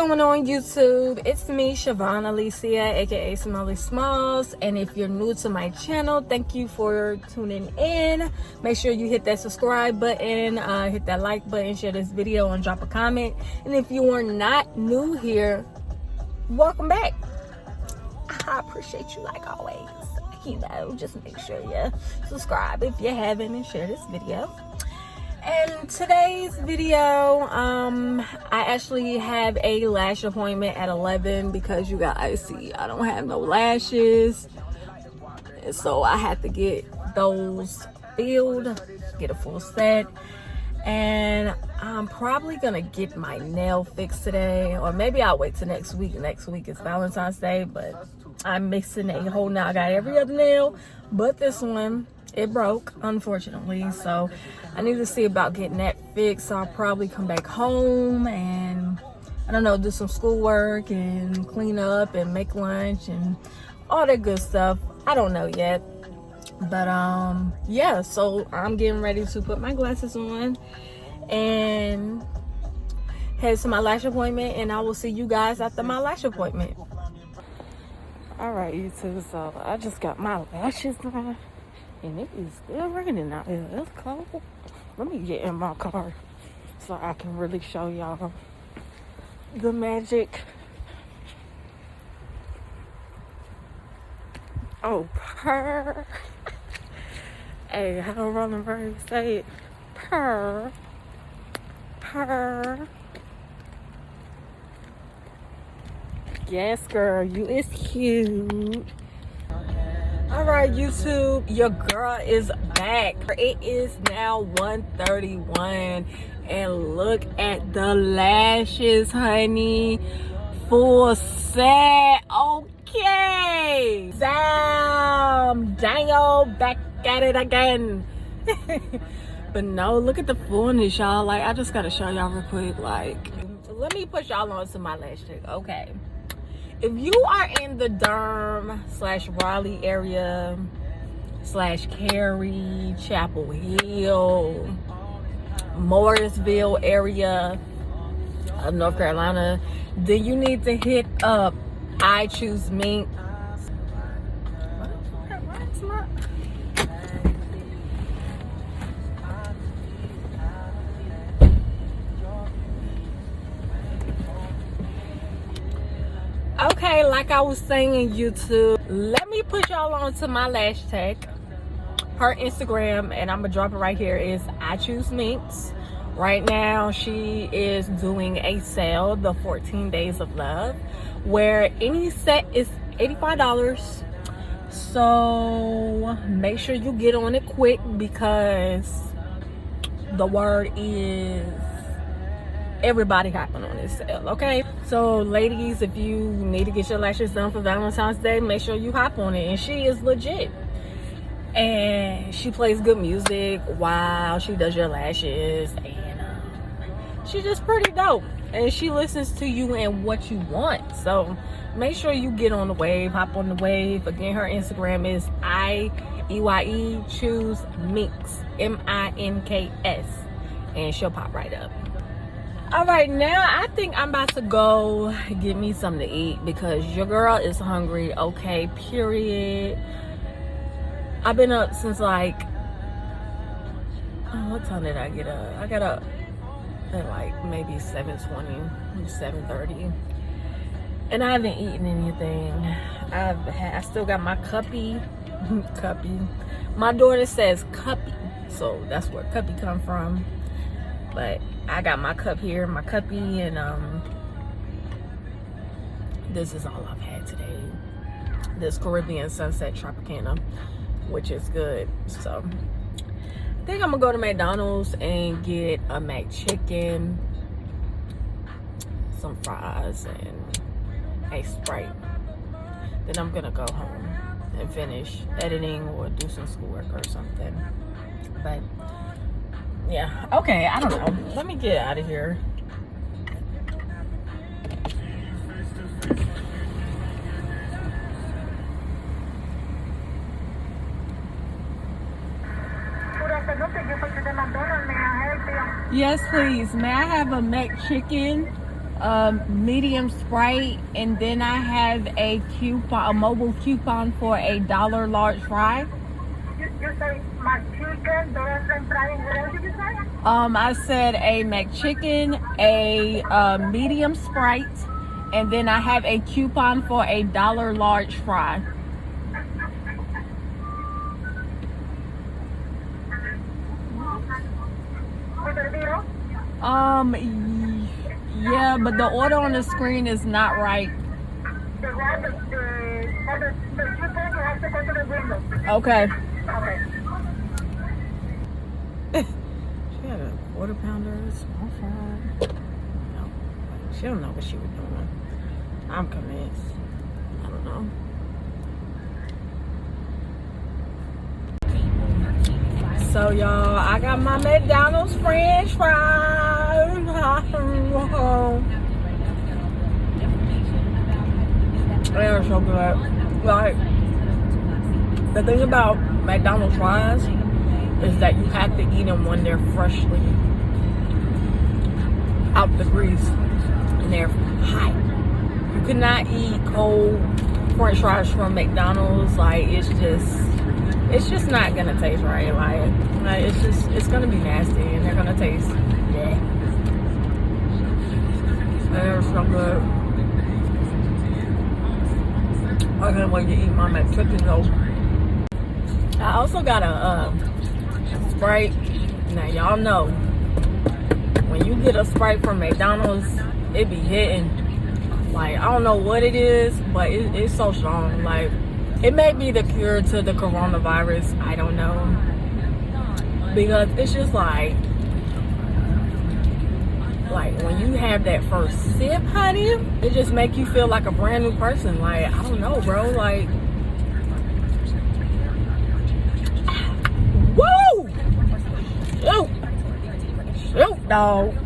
going on YouTube? It's me, Siobhan Alicia, aka Smiley Smalls, and if you're new to my channel, thank you for tuning in. Make sure you hit that subscribe button, hit that like button, share this video, and drop a comment. And if you are not new here, welcome back. I appreciate you like always. You know, just make sure you subscribe if you haven't and share this video. And today's video, I actually have a lash appointment at 11 because you guys see I don't have no lashes, and so I had to get those filled, get a full set. And I'm probably gonna get my nail fixed today, or maybe I'll wait till next week. Next week is Valentine's Day, but I'm missing a whole nail. I got every other nail but this one. It broke, unfortunately, so I need to see about getting that fixed. So I'll probably come back home and, I don't know, do some schoolwork and clean up and make lunch and all that good stuff. I don't know yet, but yeah, so I'm getting ready to put my glasses on and head to my lash appointment, and I will see you guys after my lash appointment. All right, YouTube, so I just got my lashes on. And it is still raining out here. It's cold. Let me get in my car so I can really show y'all the magic. Oh, purr. Hey, how Rolling Bird say it? Purr. Purr. Yes, girl, you is cute. Alright, YouTube, your girl is back. It is now 1:31 and look at the lashes, honey. Full set. Okay. Daniel, back at it again. But no, look at the fullness, y'all. Like, I just gotta show y'all real quick. Like, let me put y'all on to my lash trick. Okay. If you are in the Durham / Raleigh area / Cary, Chapel Hill, Morrisville area of North Carolina, then you need to hit up I Choose Mink. Okay, like I was saying, YouTube, let me put y'all on to my lash tech. Her Instagram, and I'm gonna drop it right here, is I Choose Minks. Right now she is doing a sale, the 14 Days of Love, where any set is $85. So make sure you get on it quick, because the word is everybody hopping on this sale. Okay, so ladies, if you need to get your lashes done for Valentine's Day, make sure you hop on it. And she is legit, and she plays good music while she does your lashes, and she's just pretty dope, and she listens to you and what you want. So make sure you get on the wave, hop on the wave. Again, her Instagram is IEYE Choose Minks, MINKS, and she'll pop right up. All right, now I think I'm about to go get me something to eat, because your girl is hungry. Okay, period. I've been up since like, what time did I get up? I got up at like maybe 7:20, 7:30, and I haven't eaten anything. I still got my cuppy. My daughter says cuppy, so that's where cuppy come from. But I got my cup here, my cuppy, and this is all I've had today. This Caribbean Sunset Tropicana, which is good. So I think I'm gonna go to McDonald's and get a McChicken, some fries, and a Sprite. Then I'm gonna go home and finish editing or do some schoolwork or something. But yeah, okay, I don't know. Let me get out of here. Yes, please. May I have a McChicken, medium Sprite, and then I have a mobile coupon for $1 large fry. You say McChicken, the French fry, what else did you say? I said a McChicken, a medium Sprite, and then I have a coupon for $1 large fry. With the bill? Yeah, but the order on the screen is not right. The one, the chicken, you have to go to the window. Okay. Okay. She had a quarter pounder, small fry. No, she don't know what she was doing. I'm convinced. I don't know. So y'all, I got my McDonald's French fries. They're so good. Like, the thing about McDonald's fries is that you have to eat them when they're freshly out the grease and they're hot. You cannot eat cold French fries from McDonald's. Like, it's just not gonna taste right. Like it's gonna be nasty and they're gonna taste they're so good. I can't wait to eat my McChicken though. I also got a Sprite. Now y'all know when you get a Sprite from McDonald's, it be hitting. Like, I don't know what it is, but it's so strong. Like, it may be the cure to the coronavirus. I don't know. Because it's just like when you have that first sip, honey, it just make you feel like a brand new person. Like, I don't know, bro. Like, woo! Shoot, dog.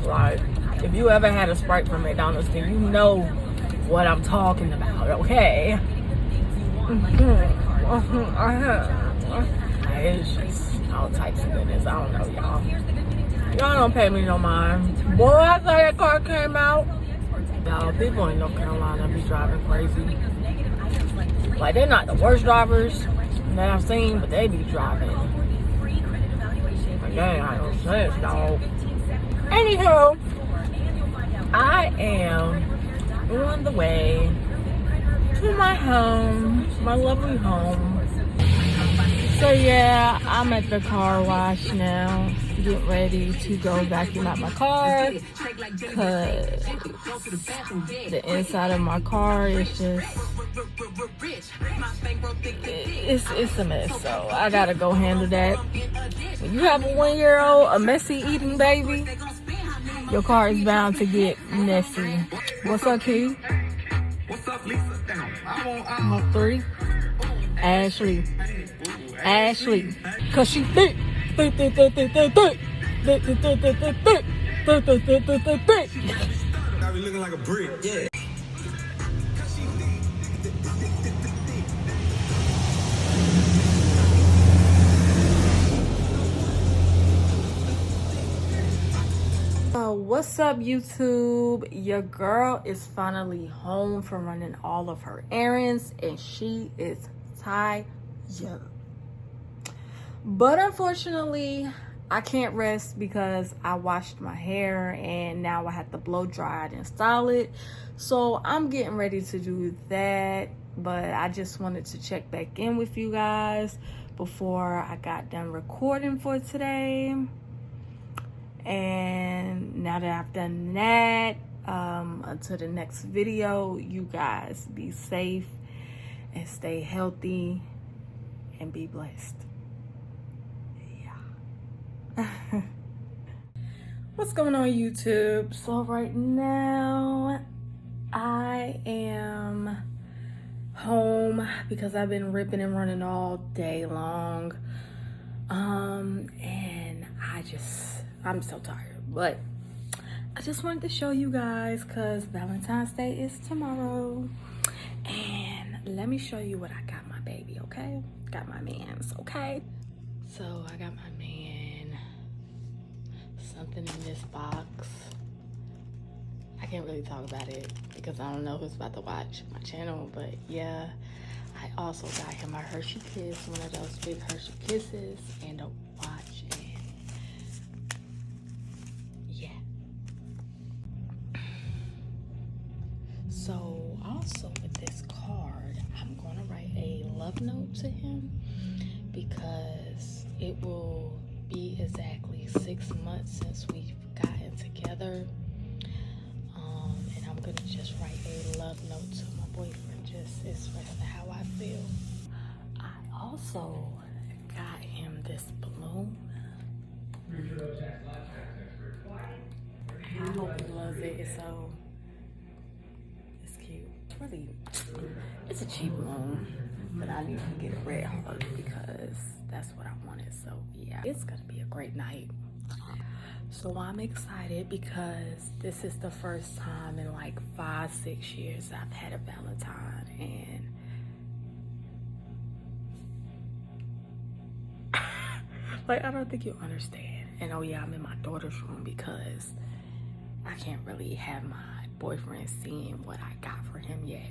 Like, if you ever had a Sprite from McDonald's, then you know what I'm talking about, okay? It's just all types of goodness. I don't know, y'all. Y'all don't pay me no mind. Boy, I thought that car came out. Y'all, people in North Carolina be driving crazy. Like, they're not the worst drivers that I've seen, but they be driving. Like, they ain't got no sense, dog. Anywho, I am on the way to my home, my lovely home. So yeah, I'm at the car wash now, getting ready to go vacuum out my car, because the inside of my car is just, it's a mess, so I gotta go handle that. When you have a 1-year-old, a messy eating baby, your car is bound to get messy. What's up, Key? I'm 3. Ashley. Cause she thick. I be looking like a brick, yeah. What's up, YouTube? Your girl is finally home from running all of her errands and she is tired. But unfortunately, I can't rest because I washed my hair and now I have to blow dry it and style it. So I'm getting ready to do that. But I just wanted to check back in with you guys before I got done recording for today. And now that I've done that, until the next video, you guys be safe and stay healthy and be blessed. Yeah. What's going on, YouTube? So right now I am home because I've been ripping and running all day long, and I'm so tired, but I just wanted to show you guys because Valentine's Day is tomorrow. And let me show you what I got my baby, okay? Got my mans, okay? So I got my man something in this box. can't really talk about it because I don't know who's about to watch my channel, but yeah, I also got him a Hershey Kiss, one of those big Hershey Kisses, and a watch, and yeah. So also with this card, I'm gonna write a love note to him because it will be exactly 6 months since we've gotten together. And I'm gonna just write a love note to my boyfriend, just express how I feel. I also got him this balloon. I hope he loves it. It's cute. It's a cheap balloon, but I need to get a red heart because that's what I wanted. So yeah, it's gonna be a great night. So I'm excited because this is the first time in like 5-6 years I've had a Valentine, and like, I don't think you'll understand. And oh yeah, I'm in my daughter's room because I can't really have my boyfriend seeing what I got for him yet.